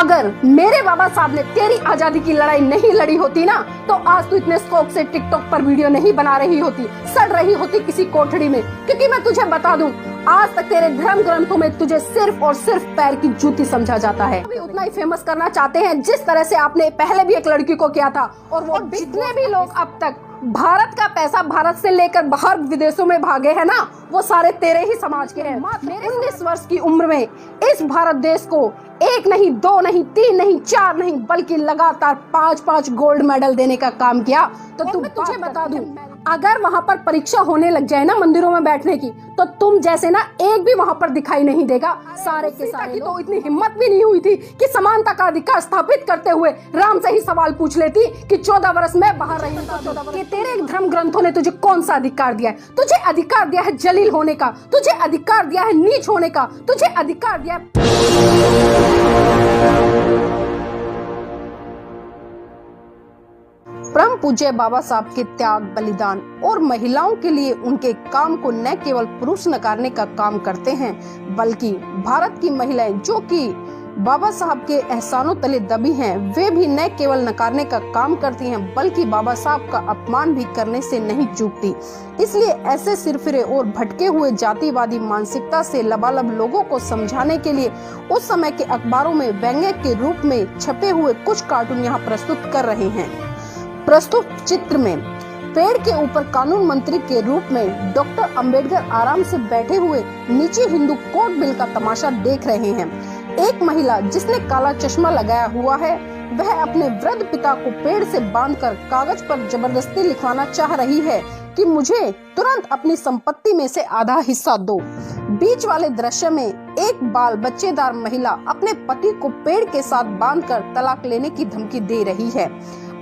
अगर मेरे बाबा साहब ने तेरी आजादी की लड़ाई नहीं लड़ी होती ना, तो आज तू इतने शौक से टिकटॉक पर वीडियो नहीं बना रही होती, सड़ रही होती किसी कोठड़ी में। क्योंकि मैं तुझे बता दूं, आज तक तेरे धर्म ग्रंथों में तुझे सिर्फ और सिर्फ पैर की जूती समझा जाता है। भी उतना ही फेमस करना चाहते हैं जिस तरह से आपने पहले भी एक लड़की को किया था। और वो जितने भी लोग अब तक भारत का पैसा भारत से लेकर बाहर विदेशों में भागे हैं ना, वो सारे तेरे ही समाज के हैं। मेरे 19 वर्ष की उम्र में इस भारत देश को एक नहीं, दो नहीं, तीन नहीं, चार नहीं, बल्कि लगातार 5-5 गोल्ड मेडल देने का काम किया। तो तुझे बता दूं, अगर वहाँ पर परीक्षा होने लग जाए ना मंदिरों में बैठने की, तो तुम जैसे ना एक भी वहाँ पर दिखाई नहीं देगा। सारे के सारे की तो इतनी हिम्मत भी नहीं हुई थी कि समानता का अधिकार स्थापित करते हुए राम से ही सवाल पूछ लेती कि 14 वर्ष में बाहर रही हूं, 14 वर्ष तेरे धर्म ग्रंथों ने तुझे कौन सा अधिकार दिया है? तुझे अधिकार दिया है जलील होने का, तुझे अधिकार दिया है नीच होने का, तुझे अधिकार दिया है परम पूज्य बाबा साहब के त्याग, बलिदान और महिलाओं के लिए उनके काम को न केवल पुरुष नकारने का काम करते हैं, बल्कि भारत की महिलाएं जो कि बाबा साहब के एहसानों तले दबी हैं, वे भी न केवल नकारने का काम करती हैं, बल्कि बाबा साहब का अपमान भी करने से नहीं चूकती। इसलिए ऐसे सिरफिरे और भटके हुए जातिवादी मानसिकता से लबालब लोगों को समझाने के लिए उस समय के अखबारों में व्यंग्य के रूप में छपे हुए कुछ कार्टून यहाँ प्रस्तुत कर रहे हैं। प्रस्तुत चित्र में पेड़ के ऊपर कानून मंत्री के रूप में डॉक्टर अंबेडकर आराम से बैठे हुए नीचे हिंदू कोड बिल का तमाशा देख रहे हैं। एक महिला जिसने काला चश्मा लगाया हुआ है, वह अपने वृद्ध पिता को पेड़ से बांधकर कागज पर जबरदस्ती लिखवाना चाह रही है कि मुझे तुरंत अपनी संपत्ति में से आधा हिस्सा दो। बीच वाले दृश्य में एक बाल बच्चेदार महिला अपने पति को पेड़ के साथ बांधकर तलाक लेने की धमकी दे रही है।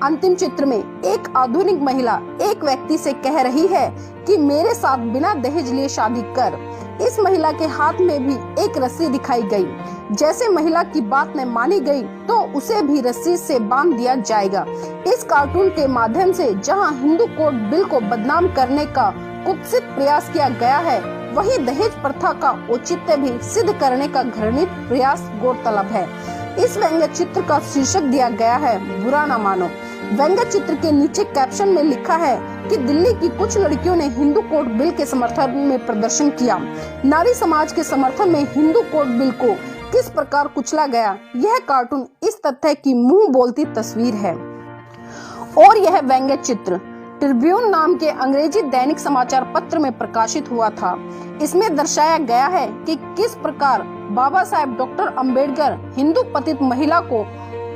अंतिम चित्र में एक आधुनिक महिला एक व्यक्ति से कह रही है कि मेरे साथ बिना दहेज लिए शादी कर। इस महिला के हाथ में भी एक रस्सी दिखाई गई। जैसे महिला की बात न मानी गई तो उसे भी रस्सी से बांध दिया जाएगा। इस कार्टून के माध्यम से जहां हिंदू कोड बिल को बदनाम करने का कुत्सित प्रयास किया गया है, वही दहेज प्रथा का औचित्य भी सिद्ध करने का घृणित प्रयास गौरतलब है। इस व्यंग्य चित्र का शीर्षक दिया गया है बुरा न मानो। व्यंग्य चित्र के नीचे कैप्शन में लिखा है कि दिल्ली की कुछ लड़कियों ने हिंदू कोड बिल के समर्थन में प्रदर्शन किया। नारी समाज के समर्थन में हिंदू कोड बिल को किस प्रकार कुचला गया, यह कार्टून इस तथ्य की मुंह बोलती तस्वीर है। और यह व्यंग्य चित्र ट्रिब्यून नाम के अंग्रेजी दैनिक समाचार पत्र में प्रकाशित हुआ था। इसमें दर्शाया गया है कि किस प्रकार बाबा साहेब डॉक्टर अंबेडकर हिंदू पतित महिला को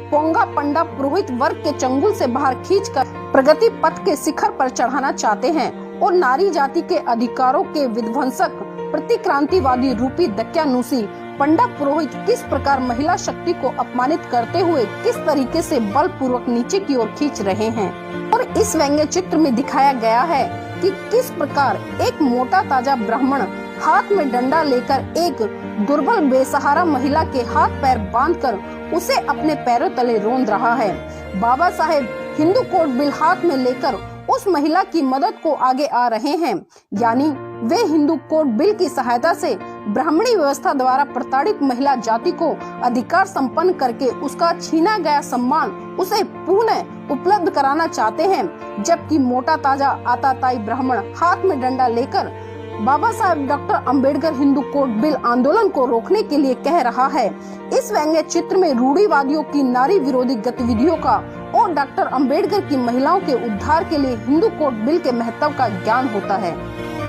पोंगा पंडा पुरोहित वर्ग के चंगुल से बाहर खींचकर प्रगति पथ के शिखर पर चढ़ाना चाहते हैं और नारी जाति के अधिकारों के विध्वंसक प्रतिक्रांतिवादी रूपी दक्यानूसी पंडा पुरोहित किस प्रकार महिला शक्ति को अपमानित करते हुए किस तरीके से बलपूर्वक नीचे की ओर खींच रहे हैं। और इस व्यंग्य चित्र में दिखाया गया है कि किस प्रकार एक मोटा ताजा ब्राह्मण हाथ में डंडा लेकर एक दुर्बल बेसहारा महिला के हाथ पैर बांधकर उसे अपने पैरों तले रौंद रहा है। बाबा साहेब हिंदू कोड बिल हाथ में लेकर उस महिला की मदद को आगे आ रहे हैं, यानी वे हिंदू कोड बिल की सहायता से ब्राह्मणी व्यवस्था द्वारा प्रताड़ित महिला जाति को अधिकार संपन्न करके उसका छीना गया सम्मान उसे पुनः उपलब्ध कराना चाहते हैं। जबकि मोटा ताजा आताताई ब्राह्मण हाथ में डंडा लेकर Baba Saheb doctor Ambedkar Hindu code bill आंदोलन को रोकने के लिए कह रहा है। इस व्यंग्य चित्र में रूढ़िवादियों की नारी विरोधी गतिविधियों का और डॉक्टर अंबेडकर की महिलाओं के उद्धार के लिए हिंदू कोड बिल के महत्व का ज्ञान होता है।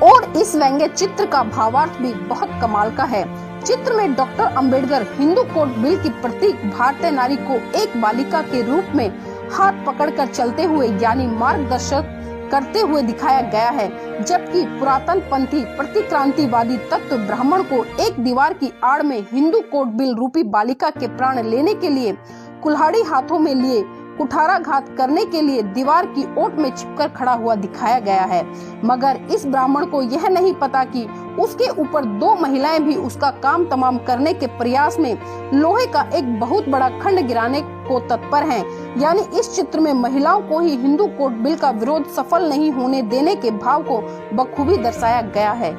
और इस व्यंग्य चित्र का भावार्थ भी बहुत कमाल का है। चित्र में doctor Ambedkar Hindu code bill की प्रतीक भारतीय नारी को एक बालिका के रूप में हाथ पकड़कर चलते हुए यानी मार्गदर्शक करते हुए दिखाया गया है, जबकि पुरातन पंथी प्रतिक्रांतिवादी तत्व ब्राह्मण को एक दीवार की आड़ में हिंदू कोड बिल रूपी बालिका के प्राण लेने के लिए कुल्हाड़ी हाथों में लिए कुठाराघात करने के लिए दीवार की ओट में छिपकर खड़ा हुआ दिखाया गया है। मगर इस ब्राह्मण को यह नहीं पता कि उसके ऊपर दो महिलाएं भी उसका काम तमाम करने के प्रयास में लोहे का एक बहुत बड़ा खंड गिराने को तत्पर हैं। यानी इस चित्र में महिलाओं को ही हिंदू कोड बिल का विरोध सफल नहीं होने देने के भाव को बखूबी दर्शाया गया है।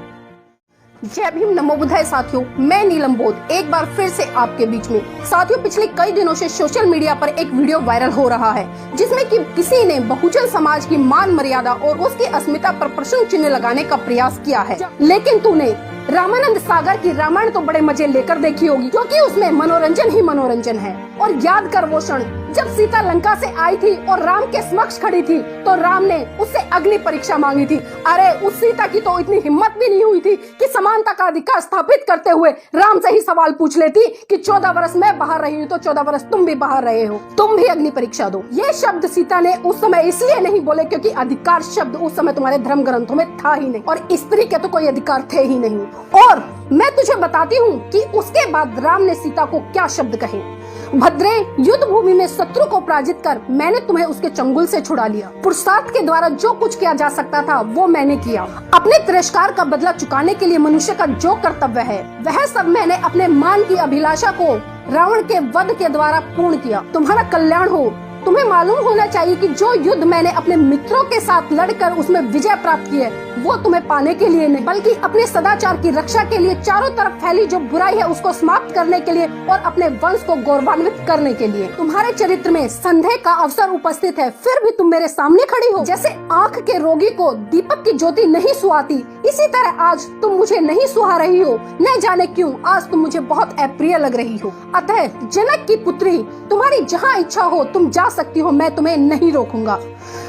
जय भीम, नमो बुद्धाय साथियों, मैं नीलम बोध एक बार फिर से आपके बीच में। साथियों, पिछले कई दिनों से सोशल मीडिया पर एक वीडियो वायरल हो रहा है जिसमें कि किसी ने बहुजन समाज की मान मर्यादा और उसकी अस्मिता पर प्रश्न चिन्ह लगाने का प्रयास किया है। लेकिन तूने रामानंद सागर की रामायण तो बड़े मजे लेकर देखी होगी, क्योंकि उसमें मनोरंजन ही मनोरंजन है। और याद कर वो क्षण जब सीता लंका से आई थी और राम के समक्ष खड़ी थी तो राम ने उससे अग्नि परीक्षा मांगी थी। अरे उस सीता की तो इतनी हिम्मत भी नहीं हुई थी कि समानता का अधिकार स्थापित करते हुए राम से ही सवाल पूछ लेती कि 14 वर्ष मैं बाहर रही हूँ तो 14 वर्ष तुम भी बाहर रहे हो, तुम भी अग्नि परीक्षा दो। ये शब्द सीता ने उस समय इसलिए नहीं बोले क्योंकि अधिकार शब्द उस समय तुम्हारे धर्म ग्रंथों में था ही नहीं और स्त्री के तो कोई अधिकार थे ही नहीं। और मैं तुझे बताती हूँ कि उसके बाद राम ने सीता को क्या शब्द कहे। भद्रे, युद्ध भूमि में शत्रु को पराजित कर मैंने तुम्हें उसके चंगुल से छुड़ा लिया। पुरुषार्थ के द्वारा जो कुछ किया जा सकता था वो मैंने किया। अपने तिरस्कार का बदला चुकाने के लिए मनुष्य का जो कर्तव्य है वह सब मैंने अपने मान की अभिलाषा को रावण के वध के द्वारा पूर्ण किया। तुम्हारा कल्याण हो। तुम्हें मालूम होना चाहिए कि जो युद्ध मैंने अपने मित्रों के साथ लड़कर उसमें विजय प्राप्त की है वो तुम्हें पाने के लिए नहीं बल्कि अपने सदाचार की रक्षा के लिए, चारों तरफ फैली जो बुराई है उसको समाप्त करने के लिए और अपने वंश को गौरवान्वित करने के लिए। तुम्हारे चरित्र में संदेह का अवसर उपस्थित है, फिर भी तुम मेरे सामने खड़ी हो। जैसे आँख के रोगी को दीपक की ज्योति नहीं सुहाती, इसी तरह आज तुम मुझे नहीं सुहा रही हो। न जाने क्यों आज तुम मुझे बहुत अप्रिय लग रही हो। अतः जनक की पुत्री, तुम्हारी जहाँ इच्छा हो तुम जा सकती हो, मैं तुम्हें नहीं रोकूंगा।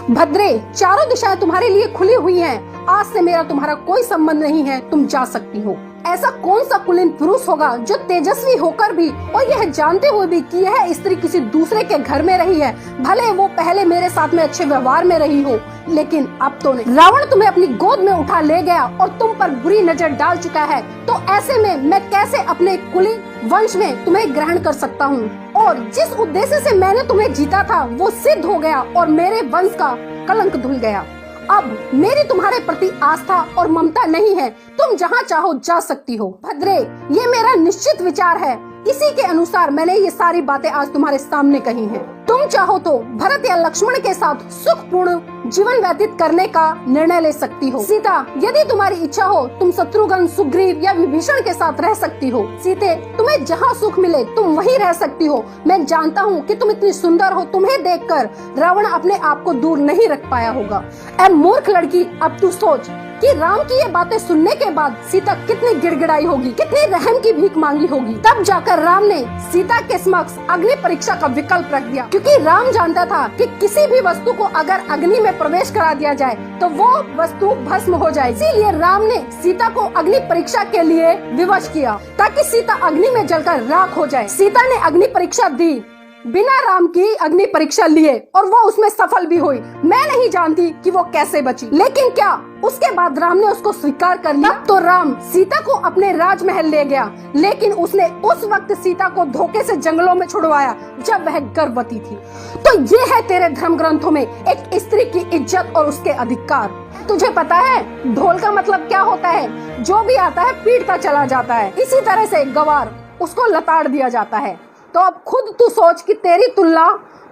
भद्रे, चारों दिशाएं तुम्हारे लिए खुली हुई हैं। आज से मेरा तुम्हारा कोई संबंध नहीं है, तुम जा सकती हो। ऐसा कौन सा कुलीन पुरुष होगा जो तेजस्वी होकर भी और यह जानते हुए भी कि यह स्त्री किसी दूसरे के घर में रही है, भले वो पहले मेरे साथ में अच्छे व्यवहार में रही हो, लेकिन अब तो नहीं। रावण तुम्हें अपनी गोद में उठा ले गया और तुम पर बुरी नजर डाल चुका है, तो ऐसे में मैं कैसे अपने कुली वंश में तुम्हें ग्रहण कर सकता हूँ। और जिस उद्देश्य से मैंने तुम्हें जीता था वो सिद्ध हो गया और मेरे वंश का कलंक धुल गया। अब मेरी तुम्हारे प्रति आस्था और ममता नहीं है, तुम जहाँ चाहो जा सकती हो। भद्रे, ये मेरा निश्चित विचार है, इसी के अनुसार मैंने ये सारी बातें आज तुम्हारे सामने कही हैं। तुम चाहो तो भरत या लक्ष्मण के साथ सुखपूर्ण जीवन व्यतीत करने का निर्णय ले सकती हो। सीता, यदि तुम्हारी इच्छा हो तुम शत्रुघ्न, सुग्रीव या विभीषण के साथ रह सकती हो। सीते, तुम्हें जहाँ सुख मिले तुम वहीं रह सकती हो। मैं जानता हूँ कि तुम इतनी सुंदर हो, तुम्हें देखकर रावण अपने आप को दूर नहीं रख पाया होगा। ऐ मूर्ख लड़की, अब तू सोच कि राम की ये बातें सुनने के बाद सीता कितनी गिड़गिड़ाई होगी, कितनी रहम की भीख मांगी होगी। तब जाकर राम ने सीता के समक्ष अग्नि परीक्षा का विकल्प रख दिया, क्योंकि राम जानता था कि किसी भी वस्तु को अगर अग्नि में प्रवेश करा दिया जाए तो वो वस्तु भस्म हो जाए। इसीलिए राम ने सीता को अग्नि परीक्षा के लिए विवश किया ताकि सीता अग्नि में जलकर राख हो जाए। सीता ने अग्नि परीक्षा दी बिना राम की अग्नि परीक्षा लिए और वो उसमें सफल भी हुई। मैं नहीं जानती कि वो कैसे बची, लेकिन क्या उसके बाद राम ने उसको स्वीकार कर लिया? तो राम सीता को अपने राजमहल ले गया, लेकिन उसने उस वक्त सीता को धोखे से जंगलों में छुड़वाया जब वह गर्भवती थी। तो ये है तेरे धर्म ग्रंथों में एक स्त्री की इज्जत और उसके अधिकार। तुझे पता है ढोल का मतलब क्या होता है? जो भी आता है पीटता चला जाता है। इसी तरह से गवार, उसको लताड़ दिया जाता है। तो अब खुद तू सोच कि तेरी तुलना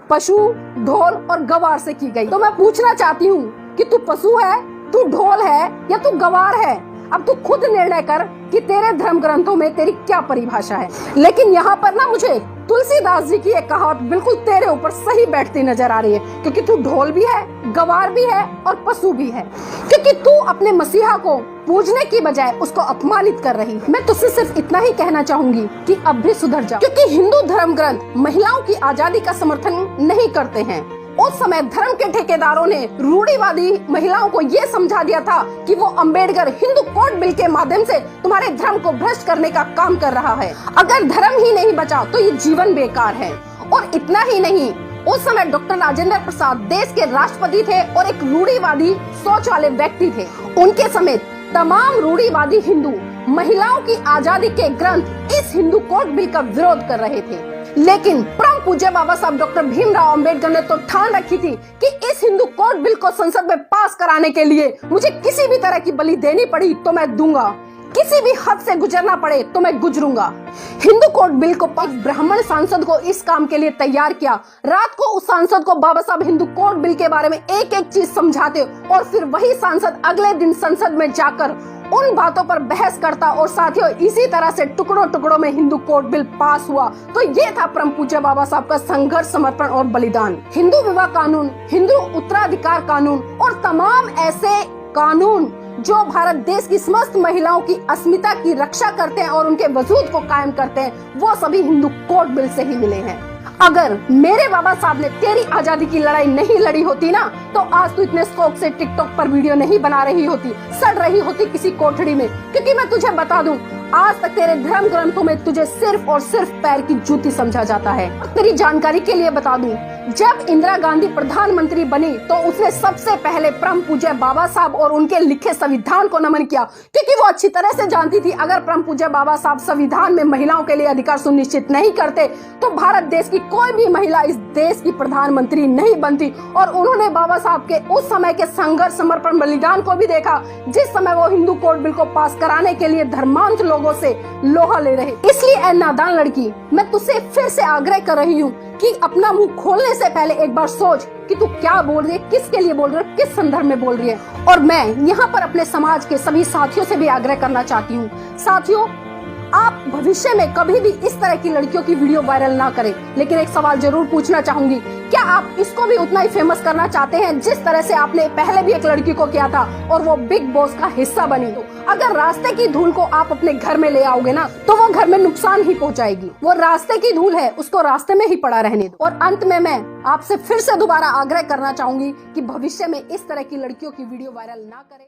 पशु, ढोल और गवार से की गई। तो मैं पूछना चाहती हूँ कि तू पशु है, तू ढोल है या तू गवार है? अब तू खुद निर्णय कर कि तेरे धर्म ग्रंथों में तेरी क्या परिभाषा है। लेकिन यहाँ पर ना मुझे तुलसीदास जी की एक कहावत बिल्कुल तेरे ऊपर सही बैठती नजर आ रही है, क्योंकि तू ढोल भी है, गवार भी है और पशु भी है, क्योंकि तू अपने मसीहा को पूजने की बजाय उसको अपमानित कर रही है। मैं तुझसे सिर्फ इतना ही कहना चाहूंगी कि अब भी सुधर जा, क्योंकि हिंदू धर्म ग्रंथ महिलाओं की आजादी का समर्थन नहीं करते हैं। उस समय धर्म के ठेकेदारों ने रूढ़िवादी महिलाओं को ये समझा दिया था कि वो अंबेडकर हिंदू कोड बिल के माध्यम से तुम्हारे धर्म को भ्रष्ट करने का काम कर रहा है। अगर धर्म ही नहीं बचा तो ये जीवन बेकार है। और इतना ही नहीं, उस समय डॉक्टर राजेंद्र प्रसाद देश के राष्ट्रपति थे और एक रूढ़िवादी सोच वाले व्यक्ति थे। उनके समेत तमाम रूढ़िवादी हिंदू महिलाओं की आजादी के ग्रंथ इस हिंदू कोड बिल का विरोध कर रहे थे। लेकिन परम पूज्य बाबा साहब डॉक्टर भीमराव अंबेडकर ने तो ठान रखी थी कि इस हिंदू कोड बिल को संसद में पास कराने के लिए मुझे किसी भी तरह की बलि देनी पड़ी तो मैं दूंगा, किसी भी हद से गुजरना पड़े तो मैं गुजरूंगा। हिंदू कोड बिल को एक ब्राह्मण सांसद को इस काम के लिए तैयार किया। रात को उस सांसद को बाबा साहब हिंदू कोड बिल के बारे में एक एक चीज समझाते और फिर वही सांसद अगले दिन संसद में जाकर उन बातों पर बहस करता। और साथियों, इसी तरह से टुकड़ों टुकड़ों में हिंदू कोड बिल पास हुआ। तो ये था परम पूज्य बाबा साहब का संघर्ष, समर्पण और बलिदान। हिंदू विवाह कानून, हिंदू उत्तराधिकार कानून और तमाम ऐसे कानून जो भारत देश की समस्त महिलाओं की अस्मिता की रक्षा करते हैं और उनके वजूद को कायम करते हैं, वो सभी हिंदू कोड बिल से ही मिले हैं। अगर मेरे बाबा साहब ने तेरी आजादी की लड़ाई नहीं लड़ी होती ना, तो आज तू इतने शौक से टिकटॉक पर वीडियो नहीं बना रही होती, सड़ रही होती किसी कोठड़ी में। क्योंकि मैं तुझे बता दूं, आज तक तेरे धर्म ग्रंथों में तुझे सिर्फ और सिर्फ पैर की जूती समझा जाता है। तेरी जानकारी के लिए बता दूं, जब इंदिरा गांधी प्रधानमंत्री बनी तो उसने सबसे पहले परम पूज्य बाबा साहब और उनके लिखे संविधान को नमन किया, क्योंकि वो अच्छी तरह से जानती थी अगर परम पूज्य बाबा साहब संविधान में महिलाओं के लिए अधिकार सुनिश्चित नहीं करते तो भारत देश की कोई भी महिला इस देश की प्रधानमंत्री नहीं बनती। और उन्होंने बाबा साहब के उस समय के संघर्ष, समर्पण, बलिदान को भी देखा, जिस समय वो हिंदू कोड बिल को पास कराने के लिए धर्मांध लोगों से लोहा ले रहे। इसलिए ऐ नादान लड़की, मैं तुझसे फिर से आग्रह कर रही हूँ कि अपना मुंह खोलने से पहले एक बार सोच कि तू क्या बोल रही है, किसके लिए बोल रही है, किस संदर्भ में बोल रही है। और मैं यहाँ पर अपने समाज के सभी साथियों से भी आग्रह करना चाहती हूँ, साथियों, आप भविष्य में कभी भी इस तरह की लड़कियों की वीडियो वायरल ना करें। लेकिन एक सवाल जरूर पूछना चाहूंगी, क्या आप इसको भी उतना ही फेमस करना चाहते हैं जिस तरह से आपने पहले भी एक लड़की को किया था और वो बिग बॉस का हिस्सा बनी? तो अगर रास्ते की धूल को आप अपने घर में ले आओगे ना, तो वो घर में नुकसान ही पहुंचाएगी। वो रास्ते की धूल है, उसको रास्ते में ही पड़ा रहने दो। और अंत में मैं आपसे फिर से दोबारा आग्रह करना चाहूंगी कि भविष्य में इस तरह की लड़कियों की वीडियो वायरल ना करें।